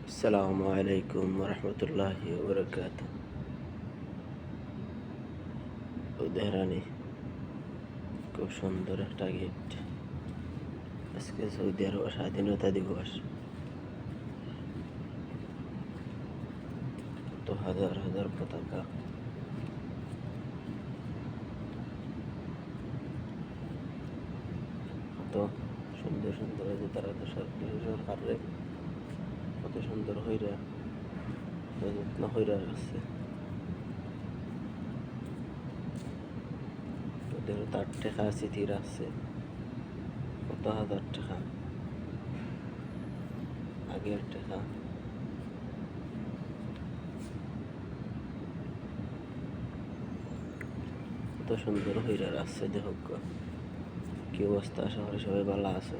আসসালামু আলাইকুম রহমতুল্লাহি ওবরাকাত। উদাহরণে খুব সুন্দর একটা গিফট। আজকে সৌদি আরব স্বাধীনতা দিবস। তো হাজার হাজার পতাকা, কত সুন্দর সুন্দর যে তারা তো সরকারে কত সুন্দর হইরা যত্ন হইরা আছে। ওদের তার টেকা স্মৃতির আছে, কত হাজার টাকা আগের টাকা। কত সুন্দর হইরা আছে, দেখো কি অবস্থা। শহরে সবাই ভালো আছে।